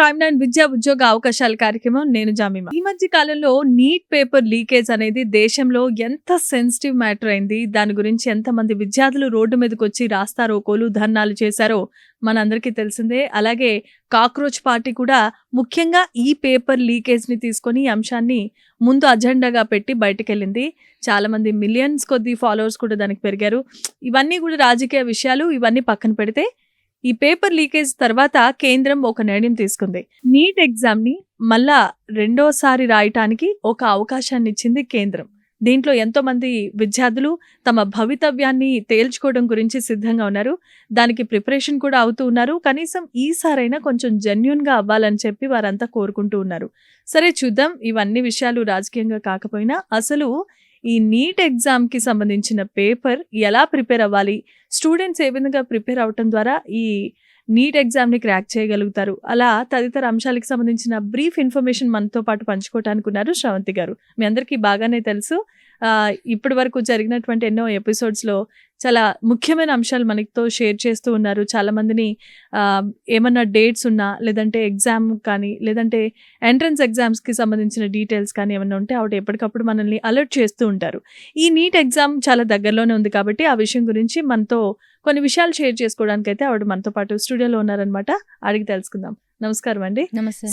Prime nine విద్యా ఉద్యోగ అవకాశాల కార్యక్రమం. నేను జామిమా. ఈ మధ్య కాలంలో నీట్ పేపర్ లీకేజ్ అనేది దేశంలో ఎంత సెన్సిటివ్ మ్యాటర్ అయింది, దాని గురించి ఎంతమంది విద్యార్థులు రోడ్డు మీదకి వచ్చి రాస్తారోకోలు ధర్నాలు చేశారో మనందరికీ తెలిసిందే. అలాగే కాక్రోచ్ పార్టీ కూడా ముఖ్యంగా ఈ పేపర్ లీకేజ్ ని తీసుకొని ఈ అంశాన్ని ముందు అజెండాగా పెట్టి బయటకెళ్ళింది. చాలా మంది మిలియన్స్ కొద్ది ఫాలోవర్స్ కూడా దానికి పెరిగారు. ఇవన్నీ కూడా రాజకీయ విషయాలు, ఇవన్నీ పక్కన పెడితే ఈ పేపర్ లీకేజ్ తర్వాత కేంద్రం ఒక నిర్ణయం తీసుకుంది. నీట్ ఎగ్జామ్ ని మళ్ళా రెండోసారి రాయటానికి ఒక అవకాశాన్ని ఇచ్చింది కేంద్రం. దీంట్లో ఎంతో మంది విద్యార్థులు తమ భవితవ్యాన్ని తేల్చుకోవడం గురించి సిద్ధంగా ఉన్నారు. దానికి ప్రిపరేషన్ కూడా అవుతూ ఉన్నారు. కనీసం ఈసారైనా కొంచెం జెన్యూన్ గా అవ్వాలని చెప్పి వారంతా కోరుకుంటూ ఉన్నారు. సరే చూద్దాం, ఇవన్నీ విషయాలు రాజకీయంగా కాకపోయినా అసలు ఈ నీట్ ఎగ్జామ్ కి సంబంధించిన పేపర్ ఎలా ప్రిపేర్ అవ్వాలి, స్టూడెంట్స్ ఏ విధంగా ప్రిపేర్ అవటం ద్వారా ఈ నీట్ ఎగ్జామ్ ని క్రాక్ చేయగలుగుతారు, అలా తదితర అంశాలకు సంబంధించిన బ్రీఫ్ ఇన్ఫర్మేషన్ మనతో పాటు పంచుకోవటానికి ఉన్నారు శ్రవంతి గారు. మీ అందరికీ బాగానే తెలుసు, ఇప్పటి వరకు జరిగినటువంటి ఎన్నో ఎపిసోడ్స్ లో చాలా ముఖ్యమైన అంశాలు మనతో షేర్ చేస్తూ ఉన్నారు. చాలా మందిని ఏమన్నా డేట్స్ ఉన్నా, లేదంటే ఎగ్జామ్ కానీ, లేదంటే ఎంట్రన్స్ ఎగ్జామ్స్ కి సంబంధించిన డీటెయిల్స్ కానీ ఏమన్నా ఉంటే ఆవిడ ఎప్పటికప్పుడు మనల్ని అలర్ట్ చేస్తూ ఉంటారు. ఈ నీట్ ఎగ్జామ్ చాలా దగ్గరలోనే ఉంది కాబట్టి ఆ విషయం గురించి మనతో కొన్ని విషయాలు షేర్ చేసుకోవడానికి అయితే ఆవిడ మనతో పాటు స్టూడియోలో ఉన్నారనమాట. అడిగి తెలుసుకుందాం. నమస్కారం అండి.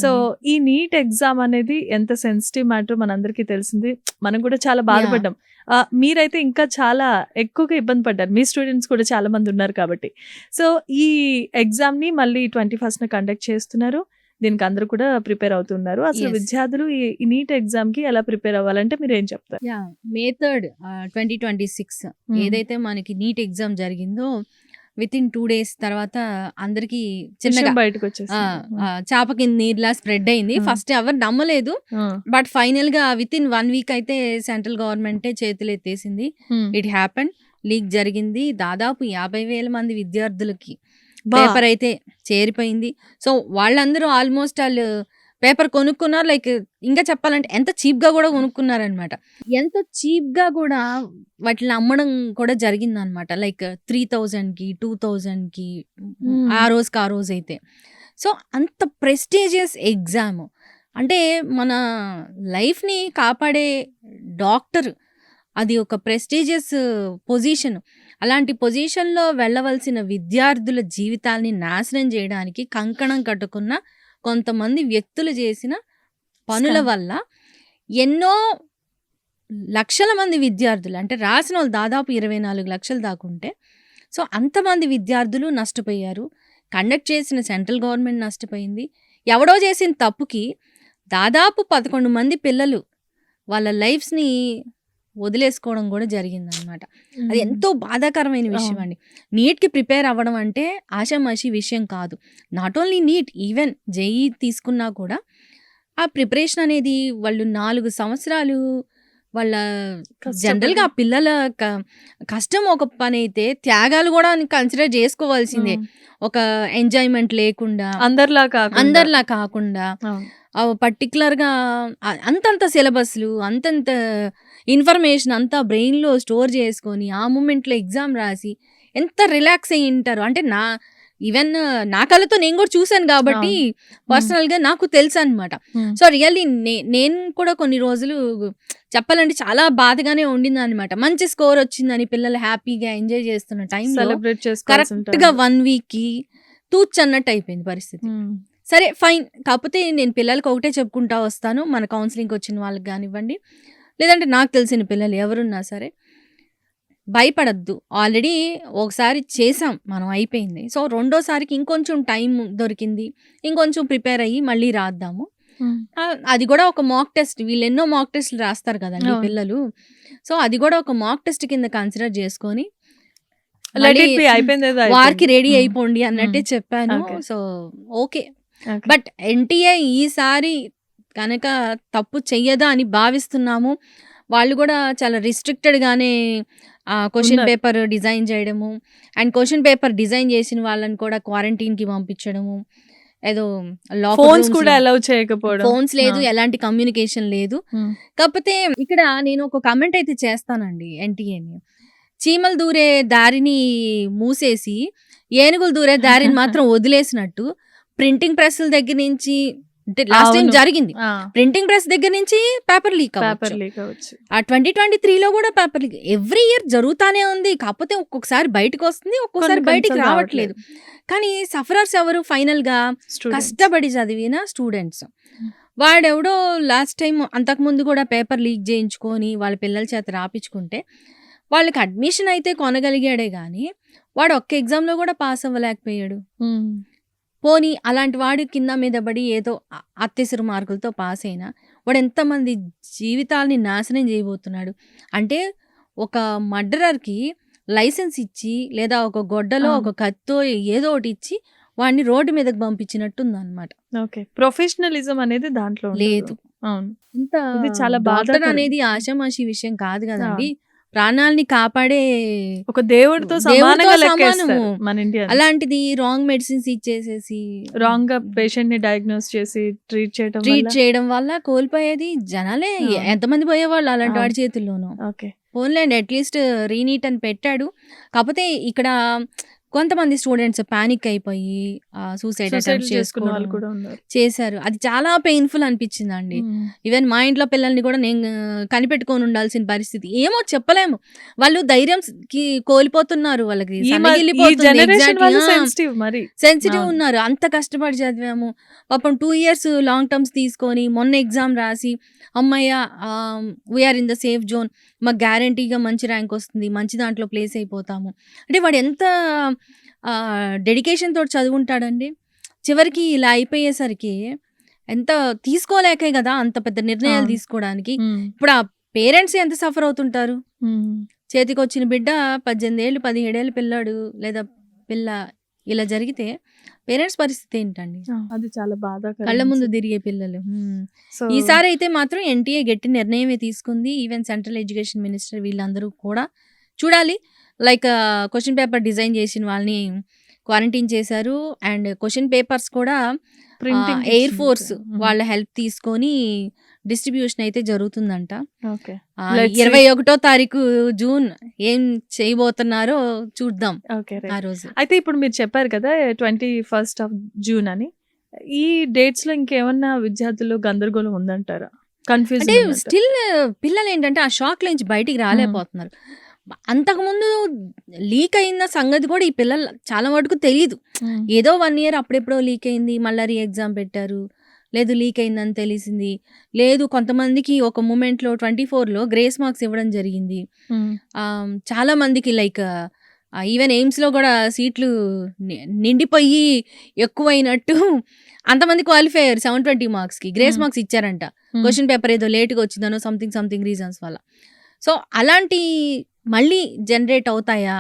సో ఈ నీట్ ఎగ్జామ్ అనేది ఎంత సెన్సిటివ్ మ్యాటర్ మనందరికీ తెలిసింది. మనం కూడా చాలా బాధపడ్డాం. మీరైతే ఇంకా చాలా ఎక్కువగా ఇబ్బంది పడ్డారు. మీ స్టూడెంట్స్ కూడా చాలా మంది ఉన్నారు కాబట్టి. సో ఈ ఎగ్జామ్ ని మళ్ళీ 21st కండక్ట్ చేస్తున్నారు. దీనికి అందరూ కూడా ప్రిపేర్ అవుతున్నారు. అసలు విద్యార్థులు ఈ నీట్ ఎగ్జామ్ కి ఎలా ప్రిపేర్ అవ్వాలంటే మీరు ఏం చెప్తారు? May 3rd, 2026 ఏదైతే మనకి నీట్ ఎగ్జామ్ జరిగిందో విత్ ఇన్ 2 days తర్వాత అందరికి చిన్నగా బయటకు వచ్చేసి చాప కింద నీరులా స్ప్రెడ్ అయింది. ఫస్ట్ ఎవరు నమ్మలేదు, బట్ ఫైనల్ గా విత్ ఇన్ 1 week అయితే సెంట్రల్ గవర్నమెంటే చేతులు ఎత్తేసింది. ఇట్ హ్యాపెన్, లీక్ జరిగింది. దాదాపు 50,000 మంది విద్యార్థులకి పేపర్ అయితే చేరిపోయింది. సో వాళ్ళందరూ ఆల్మోస్ట్ వాళ్ళు పేపర్ కొనుక్కున్నారు. లైక్ ఇంకా చెప్పాలంటే ఎంత చీప్ గా కూడా కొనుక్కున్నారనమాట. ఎంత చీప్ గా కూడా వాటిని అమ్మడం కూడా జరిగింది అనమాట. లైక్ 3,000కి 2,000కి ఆ రోజు అయితే. సో అంత ప్రెస్టీజియస్ ఎగ్జామ్ అంటే మన లైఫ్ని కాపాడే డాక్టర్, అది ఒక ప్రెస్టీజియస్ పొజిషన్. అలాంటి పొజిషన్లో వెళ్ళవలసిన విద్యార్థుల జీవితాల్ని నాశనం చేయడానికి కంకణం కట్టుకున్న కొంతమంది వ్యక్తులు చేసిన పనుల వల్ల ఎన్నో లక్షల మంది విద్యార్థులు, అంటే రాసిన వాళ్ళు దాదాపు 24 లక్షలు దాకుంటే, సో అంతమంది విద్యార్థులు నష్టపోయారు. కండక్ట్ చేసిన సెంట్రల్ గవర్నమెంట్ నష్టపోయింది. ఎవడో చేసిన తప్పుకి దాదాపు 11 మంది పిల్లలు వాళ్ళ లైఫ్స్ని వదిలేసుకోవడం కూడా జరిగిందనమాట. అది ఎంతో బాధాకరమైన విషయం అండి. నీట్కి ప్రిపేర్ అవ్వడం అంటే ఆషామాషి విషయం కాదు. Not only NEET, even JEE తీసుకున్నా కూడా ఆ ప్రిపరేషన్ అనేది వాళ్ళు 4 సంవత్సరాలు వాళ్ళ జనరల్గా ఆ పిల్లల కష్టం ఒక పని అయితే, త్యాగాలు కూడా కన్సిడర్ చేసుకోవాల్సిందే. ఒక ఎంజాయ్మెంట్ లేకుండా అందరిలా కాకుండా పర్టికులర్గా అంతంత సిలబస్లు, అంతంత ఇన్ఫర్మేషన్ అంతా బ్రెయిన్లో స్టోర్ చేసుకొని ఆ మూమెంట్లో ఎగ్జామ్ రాసి ఎంత రిలాక్స్ అయ్యి ఉంటారు. అంటే ఈవెన్ నా కళ్ళతో నేను కూడా చూశాను కాబట్టి పర్సనల్గా నాకు తెలుసు అనమాట. సో రియల్లీ నేను కూడా కొన్ని రోజులు చెప్పాలంటే చాలా బాధగానే ఉండింది అనమాట. మంచి స్కోర్ వచ్చిందని పిల్లలు హ్యాపీగా ఎంజాయ్ చేస్తున్న టైంలో కరెక్ట్గా 1 weekకి తూచన్నట్టు అయిపోయింది పరిస్థితి. సరే ఫైన్, కాకపోతే నేను పిల్లలకి ఒకటే చెప్పుకుంటా వస్తాను, మన కౌన్సిలింగ్కి వచ్చిన వాళ్ళకి కానివ్వండి, లేదంటే నాకు తెలిసిన పిల్లలు ఎవరున్నా సరే, భయపడద్దు. ఆల్రెడీ ఒకసారి చేసాం మనం, అయిపోయింది. సో రెండోసారికి ఇంకొంచెం టైం దొరికింది, ఇంకొంచెం ప్రిపేర్ అయ్యి మళ్ళీ రాద్దాము. అది కూడా ఒక మాక్ టెస్ట్, వీళ్ళు ఎన్నో మాక్ టెస్ట్లు రాస్తారు కదండి పిల్లలు. సో అది కూడా ఒక మాక్ టెస్ట్ కింద కన్సిడర్ చేసుకొని వారికి రెడీ అయిపోండి అన్నట్టే చెప్పాను. సో ఓకే, బట్ ఎన్టీఏ ఈసారి కనుక తప్పు చెయ్యదా అని భావిస్తున్నాము. వాళ్ళు కూడా చాలా రిస్ట్రిక్టెడ్గానే క్వశ్చన్ పేపర్ డిజైన్ చేయడము, అండ్ క్వశ్చన్ పేపర్ డిజైన్ చేసిన వాళ్ళని కూడా క్వారంటైన్కి పంపించడము, ఏదో ఫోన్స్ కూడా అలౌ చేయకపోవడం, ఫోన్స్ లేదు, ఎలాంటి కమ్యూనికేషన్ లేదు. కాకపోతే ఇక్కడ నేను ఒక కమెంట్ అయితే చేస్తానండి ఎన్టీఏని. చీమలు దూరే దారిని మూసేసి ఏనుగులు దూరే దారిని మాత్రం వదిలేసినట్టు ప్రింటింగ్ ప్రెస్ల దగ్గర నుంచి, అంటే లాస్ట్ టైం అవును. జరిగింది. ప్రింటింగ్ ప్రెస్ దగ్గర నుంచి పేపర్ లీక్ పేపర్ లీక్ అవ్వచ్చు. ఆ 2023లో కూడా పేపర్ లీక్ ఎవ్రీ ఇయర్ జరుగుతానే ఉంది. కాకపోతే ఒక్కొక్కసారి బయటకు వస్తుంది, ఒక్కొక్కసారి బయటికి కొన్నిసార్లు రావట్లేదు. కానీ సఫరర్స్ ఎవరు? ఫైనల్ గా Students. కష్టపడి చదివిన స్టూడెంట్స్. వాడెవడో లాస్ట్ టైం అంతకుముందు కూడా పేపర్ లీక్ చేయించుకొని వాళ్ళ పిల్లల చేత రాపించుకుంటే వాళ్ళకి అడ్మిషన్ అయితే కొనగలిగాడే కానీ వాడు ఒక్క ఎగ్జామ్లో కూడా పాస్ అవ్వలేకపోయాడు. పోనీ అలాంటి వాడు కింద మీద పడి ఏదో అత్యవసర మార్కులతో పాస్ అయినా వాడు ఎంతమంది జీవితాలని నాశనం చేయబోతున్నాడు. అంటే ఒక మర్డరర్కి లైసెన్స్ ఇచ్చి లేదా ఒక గొడ్డలో ఒక కత్తో ఏదో ఒకటి ఇచ్చి వాడిని రోడ్డు మీదకి పంపించినట్టుంది అనమాట. ఓకే, ప్రొఫెషనలిజం అనేది దాంట్లో ఉండదు. లేదు. అవును, ఇంత ఇది చాలా డాక్టర్ బాధాకరం. అనేది ఆషామాషి విషయం కాదు కదండి. ప్రాణాలని కాపాడే ఒక దేవుడితో సమానంగా లెక్కేస్తారు సమానము. మన ఇండియా. అలాంటిది రాంగ్ మెడిసిన్స్ ఇచ్చేసేసి రాంగ్ గా పేషెంట్ ని డయాగ్నోస్ చేసి ట్రీట్ చేయడం వల్ల కోల్పోయేది జనాలే. ఆ. ఎంతమంది పోయేవాళ్ళు అలాంటి ఆ. వాడి చేతుల్లోనూ. ఓకే, పోన్లేండి, అట్లీస్ట్ రీనీట్ అని పెట్టాడు. కాకపోతే ఇక్కడ కొంతమంది స్టూడెంట్స్ పానిక్ అయిపోయి సూసైడ్ అటెంప్ట్ చేసుకున్న వాళ్ళు చేసుకోవడం కూడా ఉన్నారు. చేశారు. అది చాలా పెయిన్ఫుల్ అనిపించిందండి. ఈవెన్ మా ఇంట్లో పిల్లల్ని కూడా నేను కనిపెట్టుకొని ఉండాల్సిన పరిస్థితి. ఏమో చెప్పలేము, వాళ్ళు ధైర్యంకి కోల్పోతున్నారు, వాళ్ళకి సెన్సిటివ్ ఉన్నారు. అంత కష్టపడి చదివాము పాపం, 2 years లాంగ్ టర్మ్స్ తీసుకొని మొన్న ఎగ్జామ్ రాసి అమ్మయ్య we're in the safe zone, మాకు గ్యారంటీగా మంచి ర్యాంక్ వస్తుంది, మంచి దాంట్లో ప్లేస్ అయిపోతాము. అంటే వాడు ఎంత డెడికేషన్ తోటి చదువుంటాడండి. చివరికి ఇలా అయిపోయేసరికి ఎంత తీసుకోలేకే కదా అంత పెద్ద నిర్ణయాలు తీసుకోవడానికి. ఇప్పుడు ఆ పేరెంట్స్ ఎంత సఫర్ అవుతుంటారు. చేతికి వచ్చిన బిడ్డ 18 ఏళ్ళు 17 ఏళ్ళు పిల్లాడు లేదా పిల్ల ఇలా జరిగితే పేరెంట్స్ పరిస్థితి ఏంటండి? అది చాలా బాధాకరం. కళ్ళ ముందు తిరిగే పిల్లలు. ఈసారి అయితే మాత్రం ఎన్టీఏ గట్టి నిర్ణయమే తీసుకుంది. ఈవెన్ సెంట్రల్ ఎడ్యుకేషన్ మినిస్టర్ వీళ్ళందరూ కూడా చూడాలి. లైక్ క్వశ్చన్ పేపర్ డిజైన్ చేసిన వాళ్ళని క్వారంటైన్ చేశారు. అండ్ క్వశ్చన్ పేపర్స్ కూడా ఎయిర్ ఫోర్స్ వాళ్ళ హెల్ప్ తీసుకొని డిస్ట్రిబ్యూషన్ అయితే జరుగుతుందంట. 21వ తారీఖు జూన్ ఏం చేయబోతున్నారో చూద్దాం ఆ రోజు. అయితే ఇప్పుడు మీరు చెప్పారు కదా 21st June అని, ఈ డేట్స్ లో ఇంకేమన్నా విద్యార్థులు గందరగోళం ఉందంటారా? కన్ఫ్యూజ్ అంటే స్టిల్ పిల్లలు ఏంటంటే ఆ షాక్ నుంచి బయటికి రాలేకపోతున్నారు. అంతకుముందు లీక్ అయిన సంగతి కూడా ఈ పిల్లలు చాలా మటుకు తెలియదు. ఏదో 1 year అప్పుడెప్పుడో లీక్ అయింది, మళ్ళీ రీ ఎగ్జామ్ పెట్టారు, లేదు లీక్ అయిందని తెలిసింది, లేదు కొంతమందికి ఒక మూమెంట్లో 24లో గ్రేస్ మార్క్స్ ఇవ్వడం జరిగింది. చాలా మందికి లైక్ ఈవెన్ ఎయిమ్స్లో కూడా సీట్లు నిండిపోయి ఎక్కువైనట్టు అంతమంది క్వాలిఫై అయ్యారు 720 మార్క్స్కి. గ్రేస్ మార్క్స్ ఇచ్చారంట, క్వశ్చన్ పేపర్ ఏదో లేట్గా వచ్చిందనో సంథింగ్ రీజన్స్ వల్ల. సో అలాంటి మళ్ళీ జనరేట్ అవుతాయా?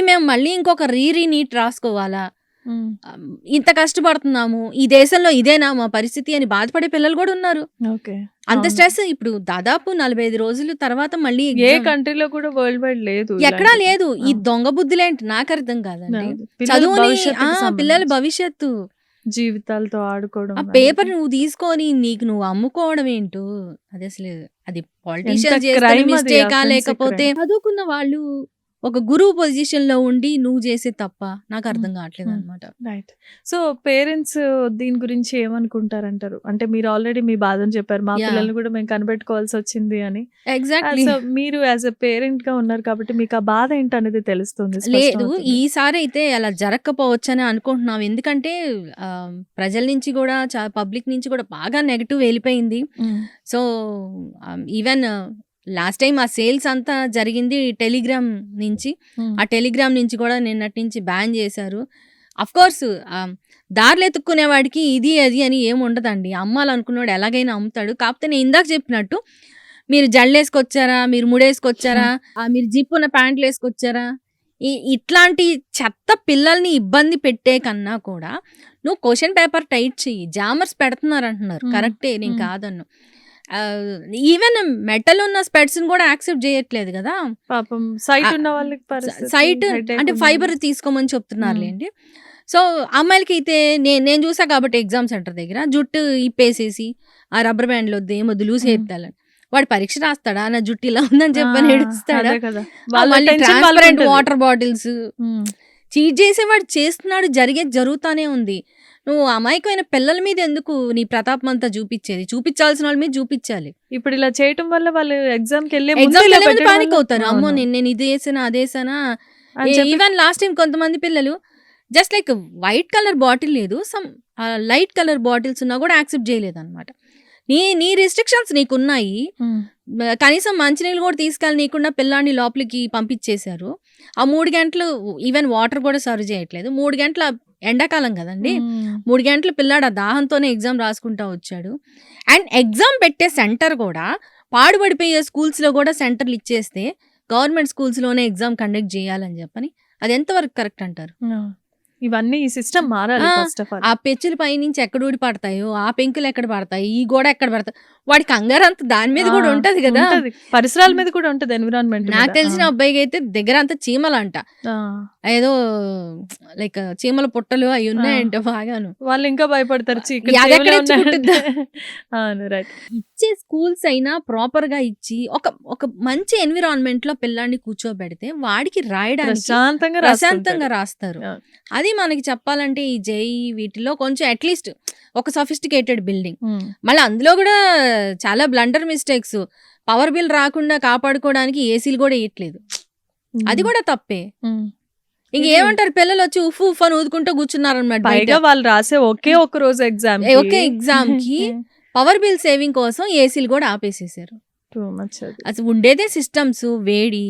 మేము మళ్ళీ ఇంకొక నీట్ రాసుకోవాలా? ఇంత కష్టపడుతున్నాము, ఈ దేశంలో ఇదేనా మా పరిస్థితి అని బాధపడే పిల్లలు కూడా ఉన్నారు. అంత స్ట్రెస్ ఇప్పుడు దాదాపు 45 రోజుల తర్వాత మళ్ళీ ఏ కంట్రీలో కూడా వరల్డ్ వైడ్ లేదు, ఎక్కడా లేదు. ఈ దొంగ బుద్ధులేంటి నాకు అర్థం కాదండి. చదువుని పిల్లల భవిష్యత్తు జీవితాలతో ఆడుకోవడం, ఆ పేపర్ నువ్వు తీసుకొని నీకు నువ్వు అమ్ముకోవడం ఏంటో అది అసలు అది పాలిటిషియన్స్ చేసే మిస్టేకా లేకపోతే చదువుకున్న వాళ్ళు ఒక గురువు పొజిషన్ లో ఉండి నువ్వు చేసే తప్ప నాకు అర్థం కావట్లేదు అనమాట. రైట్. సో పేరెంట్స్ దీని గురించి ఏమనుకుంటారంటారు? అంటే మీరు ఆల్రెడీ మీ బాధను చెప్పారు, మా పిల్లల్ని కూడా మేము కనిపెట్టుకోవాల్సి వచ్చింది అని. ఎగ్జాక్ట్లీ. సో మీరు యాజ్ ఎ పేరెంట్ గా ఉన్నారు కాబట్టి మీకు ఆ బాధ ఏంటనేది తెలుస్తుంది. లేదు, ఈసారి అయితే అలా జరగకపోవచ్చు అని అనుకుంటున్నాం. ఎందుకంటే ప్రజల నుంచి కూడా పబ్లిక్ నుంచి కూడా బాగా నెగటివ్ వెళ్ళిపోయింది. సో ఈవెన్ లాస్ట్ టైం ఆ సేల్స్ అంతా జరిగింది టెలిగ్రామ్ నుంచి. ఆ టెలిగ్రామ్ నుంచి కూడా నిన్నటి నుంచి బ్యాన్ చేశారు. అఫ్ కోర్స్ దారిలో ఎత్తుక్కునే వాడికి ఇది అది అని ఏమి ఉండదండి. అమ్మాలనుకున్నాడు ఎలాగైనా అమ్ముతాడు. కాకపోతే నేను ఇందాక చెప్పినట్టు మీరు జల్లేసుకొచ్చారా, మీరు ముడేసుకొచ్చారా, మీరు జిప్ ఉన్న ప్యాంట్లు వేసుకొచ్చారా, ఇట్లాంటి చెత్త పిల్లల్ని ఇబ్బంది పెట్టే కన్నా కూడా నువ్వు క్వశ్చన్ పేపర్ టైట్ చెయ్యి. జామర్స్ పెడుతున్నారు అంటున్నారు, కరెక్టే, నేను కాదన్ను. ఈవెన్ మెటల్ ఉన్న స్పెట్స్ కూడా యాక్సెప్ట్ చేయట్లేదు కదా పాపం. సైట్ ఉన్న వాళ్ళకి సైట్ అంటే ఫైబర్ తీసుకోమని చెప్తున్నారులేండి. సో అమ్మాయిలకి అయితే నేను చూసా కాబట్టి ఎగ్జామ్ సెంటర్ దగ్గర జుట్టు ఇప్పేసేసి ఆ రబ్బర్ బ్యాండ్లు వద్దు, ఏమొద్దు, లూజ్ హెయిర్ వాడు పరీక్ష రాస్తాడా నా జుట్టు ఇలా ఉందని చెప్పని ఏడుస్తాడా? ట్రాన్స్పరెంట్ వాటర్ బాటిల్స్ చీట్ చేసేవాడు చేస్తున్నాడు, జరుగుతానే ఉంది. నువ్వు అమాయకమైన పిల్లల మీద ఎందుకు నీ ప్రతాపం అంతా చూపించేది? చూపించాల్సిన వాళ్ళ మీద చూపించాలి. ఇప్పుడు ఇలా చేయటం వల్ల వాళ్ళు ఎగ్జామ్కి వెళ్ళే ఎగ్జామ్ పానిక్ అవుతారు. అమ్మో నేను ఇది వేసానా అదేసానా. ఈవెన్ లాస్ట్ టైం కొంతమంది పిల్లలు just like white colour bottle లేదు, సమ్ లైట్ కలర్ బాటిల్స్ ఉన్నా కూడా యాక్సెప్ట్ చేయలేదు అనమాట. నీ రిస్ట్రిక్షన్స్ నీకున్నాయి, కనీసం మంచినీళ్ళు కూడా తీసుకెళ్ళి నీకున్న పిల్లాన్ని లోపలికి పంపించేశారు. ఆ 3 గంటలు ఈవెన్ వాటర్ కూడా సర్వ్ చేయట్లేదు. 3 గంటల ఎండాకాలం కదండి, 3 గంటలు పిల్లాడు ఆ దాహంతోనే ఎగ్జామ్ రాసుకుంటా వచ్చాడు. అండ్ ఎగ్జామ్ పెట్టే సెంటర్ కూడా పాడుపడిపోయే స్కూల్స్లో కూడా సెంటర్లు ఇచ్చేస్తే గవర్నమెంట్ స్కూల్స్లోనే ఎగ్జామ్ కండక్ట్ చేయాలని చెప్పని అది ఎంతవరకు కరెక్ట్ అంటారు? ఇవన్నీ ఈ సిస్టమ్ మారాలి ఫస్ట్ ఆఫ్ ఆల్. ఆ పెచ్చుల పై నుంచి ఎక్కడ ఊడి పడతాయో, ఆ పెంకులు ఎక్కడ పడతాయి, ఈ గోడ ఎక్కడ పడతాయి, వాడికి కంగారు అంత దాని మీద కూడా ఉంటది కదా, పరిసరాల మీద కూడా ఉంటది, ఎన్విరాన్మెంట్. నాకు తెలిసిన అబ్బాయికి అయితే దగ్గర అంతా చీమలంట, ఏదో లైక్ చీమల పుట్టలు అవి ఉన్నాయంట బాగాను. వాళ్ళు ఇంకా భయపడతారు. ఇచ్చే స్కూల్స్ అయినా ప్రాపర్ గా ఇచ్చి ఒక మంచి ఎన్విరాన్మెంట్ లో పిల్లాన్ని కూర్చోబెడితే వాడికి రాయడానికి ప్రశాంతంగా రాస్తారు. అది మనకి చెప్పాలంటే ఈ జేఈ వీటిలో కొంచెం అట్లీస్ట్ ఒక సఫిస్టికేటెడ్ బిల్డింగ్. మళ్ళీ అందులో కూడా చాలా బ్లండర్ మిస్టేక్స్. పవర్ బిల్ రాకుండా కాపాడుకోవడానికి ఏసీలు కూడా వేయట్లేదు, అది కూడా తప్పే. ఇంకేమంటారు, పిల్లలు వచ్చి ఉఫ్ ఉఫ్ అని ఊదుకుంటూ కూర్చున్నారు అనమాట. వాళ్ళు రాసే ఒకే ఒక రోజు ఎగ్జామ్ కి పవర్ బిల్ సేవింగ్ కోసం ఏసీలు కూడా ఆపేసేసారు. అసలు ఉండేదే సిస్టమ్స్, వేడి,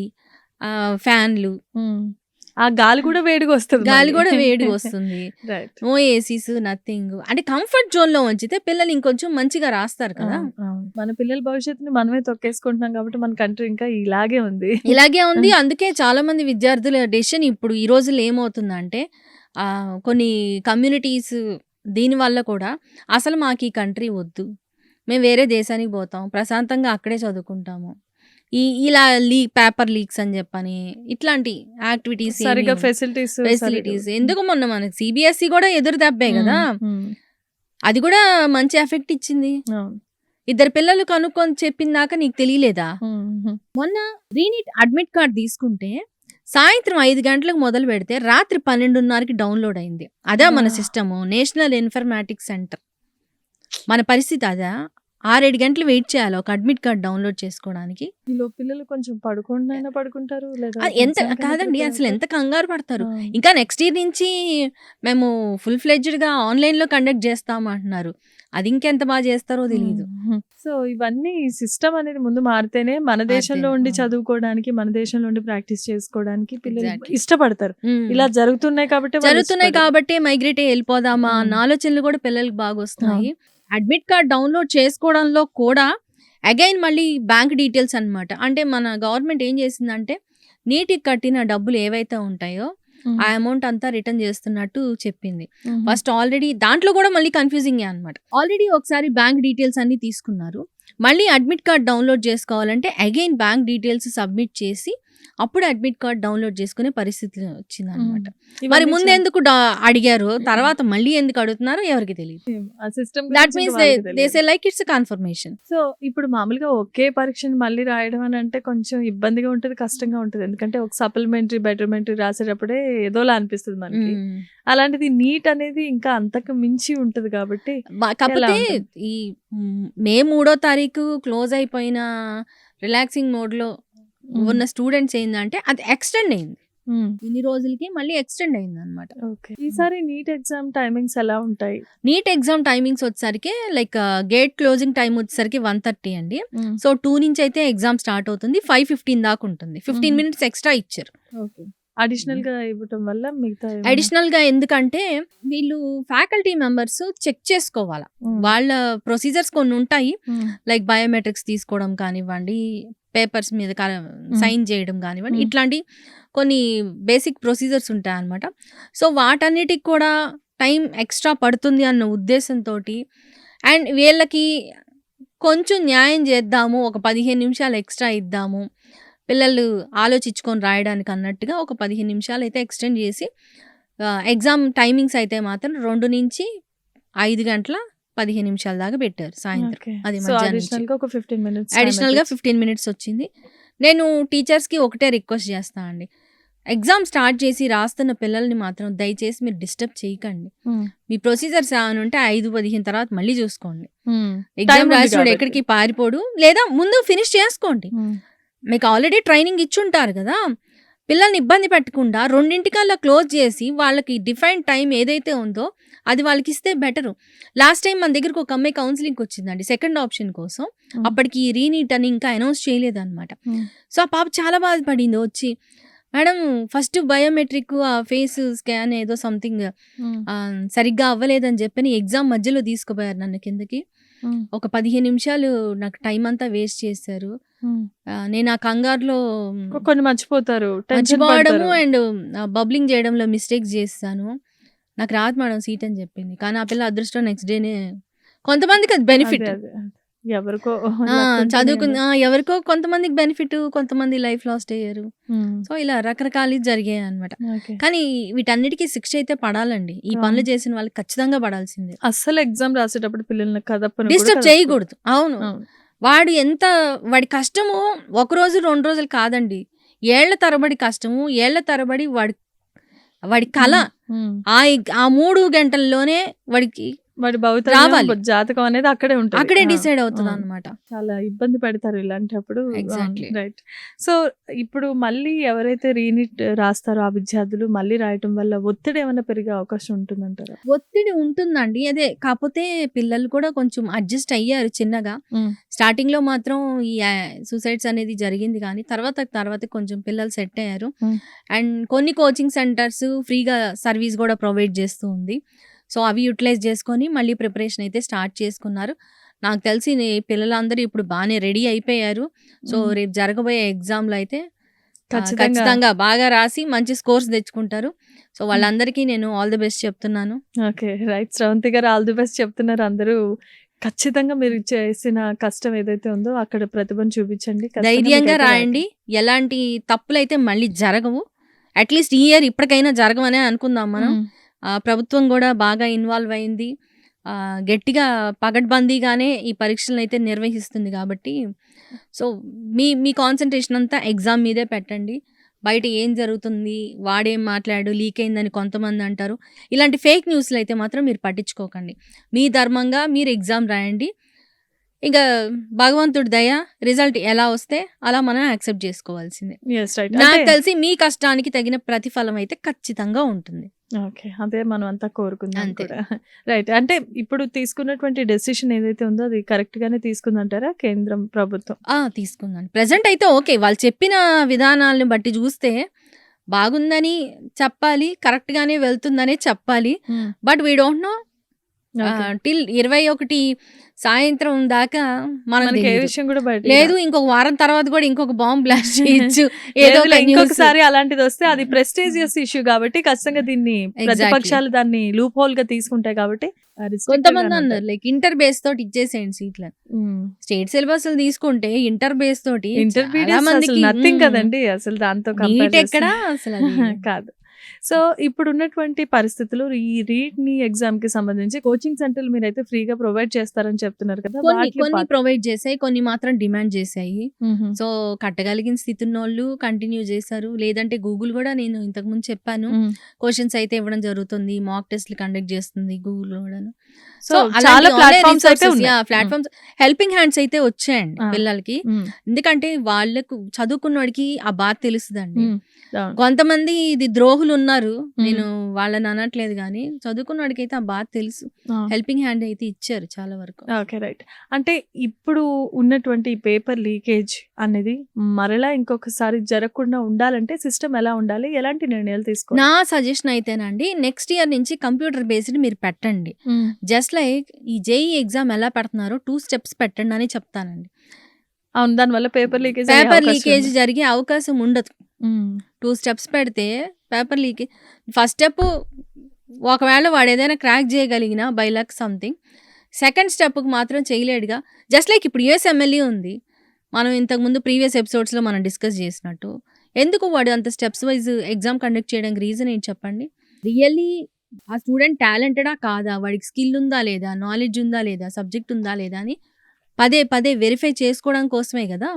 ఫ్యాన్లు, ఆ గాలి కూడా వేడిగా వస్తుంది. No ACs, nothing. అంటే కంఫర్ట్ జోన్ లో ఉంచితే పిల్లలు ఇంకొంచెం మంచిగా రాస్తారు కదా. మన పిల్లల భవిష్యత్తుని మనమే తొక్కేసుకుంటున్నాం కాబట్టి మన కంట్రీ ఇంకా ఇలాగే ఉంది. అందుకే చాలా మంది విద్యార్థుల డెసిషన్ ఇప్పుడు ఈ రోజుల్లో ఏమవుతుందంటే, కొన్ని కమ్యూనిటీస్ దీని వల్ల కూడా అసలు మాకు ఈ కంట్రీ వద్దు, మేము వేరే దేశానికి పోతాం, ప్రశాంతంగా అక్కడే చదువుకుంటాము, ఇలా పేపర్ లీక్స్ అని చెప్పని ఇట్లాంటి యాక్టివిటీస్, ఫెసిలిటీస్ ఎందుకు. మొన్న మనకి సిబిఎస్ఈ కూడా ఎదురు దెబ్బే కదా, అది కూడా మంచి ఎఫెక్ట్ ఇచ్చింది. 2 పిల్లలు కనుక్కొని చెప్పిందాక నీకు తెలియలేదా? మొన్న రీనీట్ అడ్మిట్ కార్డ్ తీసుకుంటే సాయంత్రం 5 గంటలకు మొదలు పెడితే రాత్రి 12:30కి డౌన్లోడ్ అయింది. అదా మన సిస్టమ్, నేషనల్ ఇన్ఫర్మాటిక్స్ సెంటర్. మన పరిస్థితి అదా? 6-7 గంటలు వెయిట్ చేయాలి ఒక అడ్మిట్ కార్డ్ డౌన్లోడ్ చేసుకోవడానికి. పిల్లలు కొంచెం పడుకుంటారు. ఎంత కాదండి, అసలు ఎంత కంగారు పడతారు. ఇంకా నెక్స్ట్ ఇయర్ నుంచి మేము ఫుల్ ఫ్లెడ్జ్డ్ గా ఆన్లైన్ లో కండక్ట్ చేస్తాం అంటున్నారు. అది ఇంకెంత బాగా చేస్తారో తెలియదు. సో ఇవన్నీ సిస్టమ్ అనేది ముందు మారితేనే మన దేశంలో ఉండి చదువుకోవడానికి, మన దేశంలో ఉండి ప్రాక్టీస్ చేసుకోవడానికి పిల్లలు ఇష్టపడతారు. ఇలా జరుగుతున్నాయి కాబట్టి మైగ్రేట్ వెళ్ళిపోదామా అన్న ఆలోచనలు కూడా పిల్లలకి బాగా వస్తున్నాయి. అడ్మిట్ కార్డ్ డౌన్లోడ్ చేసుకోవడంలో కూడా అగైన్ మళ్ళీ బ్యాంక్ డీటెయిల్స్ అన్నమాట. అంటే మన గవర్నమెంట్ ఏం చేసిందంటే, నీటికి కట్టిన డబ్బులు ఏవైతే ఉంటాయో ఆ అమౌంట్ అంతా రిటర్న్ చేస్తున్నట్టు చెప్పింది. ఫస్ట్ ఆల్రెడీ దాంట్లో కూడా మళ్ళీ కన్ఫ్యూజింగ్ అనమాట. ఆల్రెడీ ఒకసారి బ్యాంక్ డీటెయిల్స్ అన్ని తీసుకున్నారు, మళ్ళీ అడ్మిట్ కార్డ్ డౌన్లోడ్ చేసుకోవాలంటే అగైన్ బ్యాంక్ డీటెయిల్స్ సబ్మిట్ చేసి అప్పుడు అడ్మిట్ కార్డ్ డౌన్లోడ్ చేసుకునే పరిస్థితి వచ్చింది అనమాట. మరి ముందు ఎందుకు అడిగారు, తర్వాత మళ్ళీ ఎందుకు అడుగుతున్నారో ఎవరికి తెలియదు. That means they say like it's confirmation. So ఇప్పుడు మామూలుగా ఒకే పరీక్షను మళ్ళీ రాయడం అని అంటే కొంచెం ఇబ్బందిగా ఉంటుంది, కష్టంగా ఉంటుంది. ఎందుకంటే ఒక సప్లిమెంటరీ బెటర్మెంటరీ రాసేటప్పుడే ఏదోలా అనిపిస్తుంది మనకి. అలాంటిది నీట్ అనేది ఇంకా అంతకు మించి ఉంటది కాబట్టి. కాకపోతే ఈ మే 3వ తారీఖు క్లోజ్ అయిపోయిన రిలాక్సింగ్ మోడ్ లో ఉన్న స్టూడెంట్స్ ఏంటంటే అది ఎక్స్టెండ్ అయింది. ఇన్ని రోజులకి మళ్ళీ ఎక్స్టెండ్ అయింది అనమాట. ఈసారి నీట్ ఎగ్జామ్ టైమింగ్స్ ఎలా ఉంటాయి? నీట్ ఎగ్జామ్ టైమింగ్స్ వచ్చేసరికి లైక్ గేట్ క్లోజింగ్ టైం వచ్చేసరికి 1:30 అండి. సో 2 నుంచి అయితే ఎగ్జామ్ స్టార్ట్ అవుతుంది, 5:15 దాకా ఉంటుంది. 15 minutes ఎక్స్ట్రా ఇచ్చారు అడిషనల్ గా ఇవ్వటం వల్ల. మిగతా అడిషనల్ గా ఎందుకంటే వీళ్ళు ఫ్యాకల్టీ మెంబర్స్ చెక్ చేసుకోవాలా, వాళ్ళ ప్రొసీజర్స్ కొన్ని ఉంటాయి. లైక్ బయోమెట్రిక్స్ తీసుకోవడం కానివ్వండి, పేపర్స్ మీద సైన్ చేయడం కానివ్వండి, ఇట్లాంటి కొన్ని బేసిక్ ప్రొసీజర్స్ ఉంటాయి అన్నమాట. సో వాటన్నిటికి కూడా టైం ఎక్స్ట్రా పడుతుంది అన్న ఉద్దేశంతో అండ్ వీళ్ళకి కొంచెం న్యాయం చేద్దాము, ఒక 15 నిమిషాలు ఎక్స్ట్రా ఇద్దాము, పిల్లలు ఆలోచించుకొని రాయడానికి అన్నట్టుగా ఒక 15 నిమిషాలు అయితే ఎక్స్టెండ్ చేసి ఎగ్జామ్ టైమింగ్స్ అయితే మాత్రం 2 నుంచి 5 గంటల 15 నిమిషాల దాకా పెట్టారు సాయంత్రం. అది అడిషనల్ గా 15 minutes వచ్చింది. నేను టీచర్స్ కి ఒకటే రిక్వెస్ట్ చేస్తా అండి, ఎగ్జామ్ స్టార్ట్ చేసి రాస్తున్న పిల్లల్ని మాత్రం దయచేసి మీరు డిస్టర్బ్ చేయకండి. మీ ప్రొసీజర్స్ ఏమైనా ఉంటే 5-15 తర్వాత మళ్ళీ చూసుకోండి. ఎగ్జామ్ రాసినోడు ఎక్కడికి పారిపోడు, లేదా ముందు ఫినిష్ చేసుకోండి. మీకు ఆల్రెడీ ట్రైనింగ్ ఇచ్చుంటారు కదా, పిల్లల్ని ఇబ్బంది పెట్టకుండా 2 క్లోజ్ చేసి వాళ్ళకి డిఫైన్ టైం ఏదైతే ఉందో అది వాళ్ళకి ఇస్తే బెటరు. లాస్ట్ టైం మన దగ్గరకు ఒక అమ్మాయి కౌన్సిలింగ్కి వచ్చిందండి సెకండ్ ఆప్షన్ కోసం. అప్పటికి రీనీట్ అని ఇంకా అనౌన్స్ చేయలేదన్నమాట. సో ఆ పాప చాలా బాధపడింది వచ్చి, madam first biometric face scan ఏదో సంథింగ్ సరిగ్గా అవ్వలేదని చెప్పని ఎగ్జామ్ మధ్యలో తీసుకుపోయారు నన్ను కిందకి. ఒక 15 నిమిషాలు నాకు టైం అంతా వేస్ట్ చేశారు. నేను ఆ కంగారులో కొన్ని మర్చిపోతారు, మర్చిపోవడము అండ్ బబ్లింగ్ చేయడంలో మిస్టేక్స్ చేస్తాను. నాకు రాదు మేడం సీట్ అని చెప్పింది. కానీ ఆ పిల్ల అదృష్టం నెక్స్ట్ డేనే. కొంతమందికి అది బెనిఫిట్, ఎవరికో చదువుకున్న ఎవరికో కొంతమందికి బెనిఫిట్, కొంతమంది లైఫ్ లాస్ట్ అయ్యారు. సో ఇలా రకరకాలు జరిగాయి అనమాట. కానీ వీటన్నిటికీ శిక్ష అయితే పడాలండి. ఈ పనులు చేసిన వాళ్ళకి ఖచ్చితంగా పడాల్సిందే. అస్సలు ఎగ్జామ్ రాసేటప్పుడు పిల్లల్ని డిస్టర్బ్ చేయకూడదు. అవును, వాడి కష్టము 1 రోజు 2 రోజులు కాదండి, ఏళ్ల తరబడి కష్టము, ఏళ్ల తరబడి వాడి కళ ఆ 3 గంటల్లోనే వాడి భవితవ్యం జాతకం అనేది అక్కడే డిసైడ్ అవుతుంది అనమాట. చాలా ఇబ్బంది పెడతారు ఇలాంటప్పుడు. ఎగ్జాక్ట్లీ. రైట్. సో ఇప్పుడు మళ్ళీ ఎవరైతే రీనిట్ రాస్తారో ఆ విద్యార్థులు మళ్ళీ రాయటం వల్ల ఒత్తిడి ఏమైనా పెరిగే అవకాశం ఉంటుందంటారా? ఒత్తిడి ఉంటుందండి. అదే కాకపోతే పిల్లలు కూడా కొంచెం అడ్జస్ట్ అయ్యారు చిన్నగా. స్టార్టింగ్ లో మాత్రం ఈ సూసైడ్స్ అనేది జరిగింది, కానీ తర్వాత కొంచెం పిల్లలు సెట్ అయ్యారు. అండ్ కొన్ని కోచింగ్ సెంటర్స్ ఫ్రీగా సర్వీస్ కూడా ప్రొవైడ్ చేస్తూ ఉంది. సో అవి యూటిలైజ్ చేసుకొని మళ్ళీ ప్రిపరేషన్ అయితే స్టార్ట్ చేసుకున్నారు. నాకు తెలిసి పిల్లలందరూ ఇప్పుడు బాగానే రెడీ అయిపోయారు. సో రేపు జరగబోయే ఎగ్జామ్లో అయితే ఖచ్చితంగా బాగా రాసి మంచి స్కోర్స్ తెచ్చుకుంటారు. సో వాళ్ళందరికీ నేను ఆల్ ది బెస్ట్ చెప్తున్నాను. Okay, right. Sravanthi garu all the best చెప్తున్నారు. అందరూ ఖచ్చితంగా మీరు చేసిన కష్టం ఏదైతే ఉందో అక్కడ ప్రతిభను చూపించండి, ధైర్యంగా రాయండి. ఎలాంటి తప్పులు అయితే మళ్ళీ జరగవు. అట్లీస్ట్ ఈ ఇయర్ ఇప్పటికైనా జరగవనే అనుకుందాం మనం. ప్రభుత్వం కూడా బాగా ఇన్వాల్వ్ అయింది, గట్టిగా పగడ్బందీగానే ఈ పరీక్షలను అయితే నిర్వహిస్తుంది. కాబట్టి సో మీ కాన్సన్ట్రేషన్ అంతా ఎగ్జామ్ మీదే పెట్టండి. బయట ఏం జరుగుతుంది, వాడేం మాట్లాడు, లీక్ అయిందని కొంతమంది అంటారు, ఇలాంటి ఫేక్ న్యూస్లు అయితే మాత్రం మీరు పట్టించుకోకండి. మీ ధర్మంగా మీరు ఎగ్జామ్ రాయండి. ఇంకా భగవంతుడి దయ, రిజల్ట్ ఎలా వస్తే అలా మనం యాక్సెప్ట్ చేసుకోవాల్సిందే. నాకు తెలిసి మీ కష్టానికి తగిన ప్రతిఫలం అయితే ఖచ్చితంగా ఉంటుంది. ఓకే, అదే మనం అంతా కోరుకుందాం కూడా. రైట్. అంటే ఇప్పుడు తీసుకున్నటువంటి డెసిషన్ ఏదైతే ఉందో అది కరెక్ట్ గానే తీసుకుందంటారా కేంద్రం ప్రభుత్వం? తీసుకుందండి. ప్రెసెంట్ అయితే ఓకే, వాళ్ళు చెప్పిన విధానాలను బట్టి చూస్తే బాగుందని చెప్పాలి, కరెక్ట్ గానే వెళ్తుందనే చెప్పాలి. But we don't know till 21 సాయంత్రం దాకా మనకి ఏ విషయం కూడా లేదు. ఇంకొక వారం తర్వాత కూడా ఇంకొక బాంబ్ బ్లాస్ట్ చేయొచ్చు, ఏదో ఇంకొకసారి అలాంటిది వస్తే అది ప్రెస్టీజియస్ ఇష్యూ కాబట్టి ఖచ్చితంగా దీన్ని ప్రతిపక్షాలు దాన్ని లూప్ హోల్ గా తీసుకుంటాయి. కాబట్టి కొంతమంది అన్నారు లైక్ ఇంటర్ బేస్ తోటి ఇచ్చేసేయండి సీట్లను. స్టేట్ సిలబస్ తీసుకుంటే ఇంటర్ బేస్ తోటి నథింగ్ కదండి అసలు, దాంతో ఎక్కడ అసలు కాదు. సో ఇప్పుడు ఉన్నటువంటి పరిస్థితులు ఈ రీడ్ ని ఎగ్జామ్ కి సంబంధించి కోచింగ్ సెంటర్లు మీరైతే ఫ్రీగా ప్రొవైడ్ చేస్తారని చెప్తున్నారు కదా. కొన్ని ప్రొవైడ్ చేసాయి, కొన్ని మాత్రం డిమాండ్ చేసాయి. సో కట్టగలిగిన స్థితి ఉన్నోళ్ళు కంటిన్యూ చేశారు. లేదంటే గూగుల్ కూడా, నేను ఇంతకు ముందు చెప్పాను, క్వశ్చన్స్ అయితే ఇవ్వడం జరుగుతుంది, మాక్ టెస్ట్లు కండక్ట్ చేస్తుంది గూగుల్ కూడా. సో చాలా ప్లాట్ఫామ్స్ హెల్పింగ్ హ్యాండ్స్ అయితే వచ్చాయండి పిల్లలకి. ఎందుకంటే వాళ్ళకు చదువుకున్నోడికి ఆ బాధ తెలుస్తుందండి. కొంతమంది ఇది ద్రోహులు ఉన్నారు, నేను వాళ్ళని అనట్లేదు, కానీ చదువుకున్నవాడికి అయితే ఆ బాధ తెలుసు. హెల్పింగ్ హ్యాండ్ అయితే ఇచ్చారు చాలా వరకు. Okay, right. అంటే ఇప్పుడు ఉన్నటువంటి పేపర్ లీకేజ్ అనేది మరలా ఇంకొకసారి జరగకుండా ఉండాలంటే సిస్టమ్ ఎలా ఉండాలి, ఎలాంటి నిర్ణయాలు తీసుకోవాలి? నా సజెషన్ అయితేనండి, నెక్స్ట్ ఇయర్ నుంచి కంప్యూటర్ బేస్డ్ మీరు పెట్టండి. జస్ట్ లైక్ ఈ జేఈ ఎగ్జామ్ ఎలా పెడుతున్నారో 2 స్టెప్స్ పెట్టండి అని చెప్తానండి. అవును, దానివల్ల పేపర్ లీకేజ్ జరిగే అవకాశం ఉండదు. 2 స్టెప్స్ పెడితే పేపర్ లీకేజ్, ఫస్ట్ స్టెప్ ఒకవేళ వాడు ఏదైనా క్రాక్ చేయగలిగినా బై లక్ సంథింగ్, సెకండ్ స్టెప్కి మాత్రం చేయలేడుగా. జస్ట్ లైక్ ఇప్పుడు యూఎస్ఎంఎల్ఈ ఉంది, మనం ఇంతకుముందు ప్రీవియస్ ఎపిసోడ్స్లో మనం డిస్కస్ చేసినట్టు. ఎందుకు వాడు అంత స్టెప్స్ వైజ్ ఎగ్జామ్ కండక్ట్ చేయడానికి రీజన్ ఏంటి చెప్పండి? రియల్లీ ఆ స్టూడెంట్ టాలెంటెడా కాదా, వాడికి స్కిల్ ఉందా లేదా, నాలెడ్జ్ ఉందా లేదా, సబ్జెక్ట్ ఉందా లేదా అని పదే వెరిఫై చేసుకోవడం కోసమే కదా.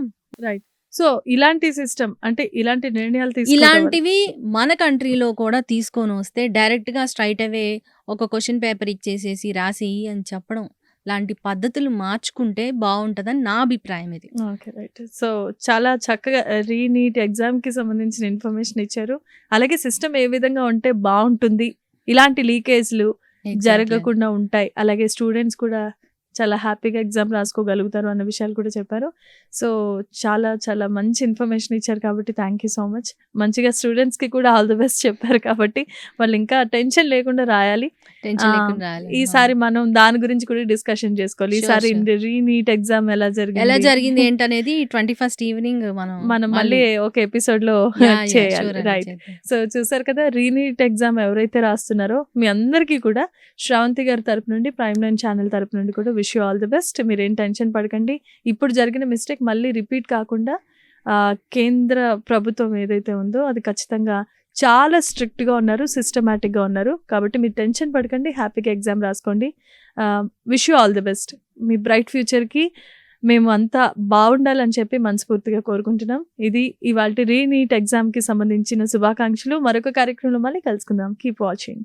రైట్. సో ఇలాంటి సిస్టమ్ అంటే ఇలాంటి నిర్ణయాలు తీసుకోవడం ఇలాంటివి మన కంట్రీలో కూడా తీసుకొని వస్తే డైరెక్ట్ గా స్ట్రైట్ అవే ఒక క్వశ్చన్ పేపర్ ఇచ్చేసేసి రాసి అని చెప్పడం లాంటి పద్ధతులు మార్చుకుంటే బాగుంటదని నా అభిప్రాయం ఇది. Okay right. సో చాలా చక్కగా రీనీట్ ఎగ్జామ్కి సంబంధించిన ఇన్ఫర్మేషన్ ఇచ్చారు. అలాగే సిస్టమ్ ఏ విధంగా ఉంటే బాగుంటుంది, ఇలాంటి లీకేజ్లు జరగకుండా ఉంటాయి, అలాగే స్టూడెంట్స్ కూడా చాలా హ్యాపీగా ఎగ్జామ్ రాసుకోగలుగుతారు అన్న విషయాలు కూడా చెప్పారు. సో చాలా చాలా మంచి ఇన్ఫర్మేషన్ ఇచ్చారు కాబట్టి థ్యాంక్ యూ సో మచ్. మంచిగా స్టూడెంట్స్కి కూడా ఆల్ ది బెస్ట్ చెప్పారు కాబట్టి వాళ్ళు ఇంకా టెన్షన్ లేకుండా రాయాలి. టెన్షన్ లేకుండా రాయాలి. ఈసారి మనం దాని గురించి కూడా డిస్కషన్ చేసుకోవాలి. Sure, ఈసారి sure. రీనీట్ ఎగ్జామ్ ఎలా ఎలా జరిగింది ఏంటనేది 21st ఈవినింగ్ మనం మళ్ళీ ఒక ఎపిసోడ్ లో చేయాలి. రైట్. సో చూసారు కదా, రీనీట్ ఎగ్జామ్ ఎవరైతే రాస్తున్నారో మీ అందరికీ కూడా శ్రావంతి గారి తరపు నుండి, ప్రైమ్ 9 ఛానల్ తరపు నుండి కూడా wish you all the best. మీరేం టెన్షన్ పడకండి. ఇప్పుడు జరిగిన మిస్టేక్ మళ్ళీ రిపీట్ కాకుండా కేంద్ర ప్రభుత్వం ఏదైతే ఉందో అది ఖచ్చితంగా చాలా స్ట్రిక్ట్గా ఉన్నారు, సిస్టమేటిక్గా ఉన్నారు. కాబట్టి మీరు టెన్షన్ పడకండి, హ్యాపీగా ఎగ్జామ్ రాసుకోండి. Wish you all the best. మీ బ్రైట్ ఫ్యూచర్కి మేము అంతా బాగుండాలని చెప్పి మనస్ఫూర్తిగా కోరుకుంటున్నాం. ఇది ఇవాళ రీనీట్ ఎగ్జామ్కి సంబంధించిన శుభాకాంక్షలు. మరొక కార్యక్రమంలో మళ్ళీ కలుసుకుందాం. Keep watching.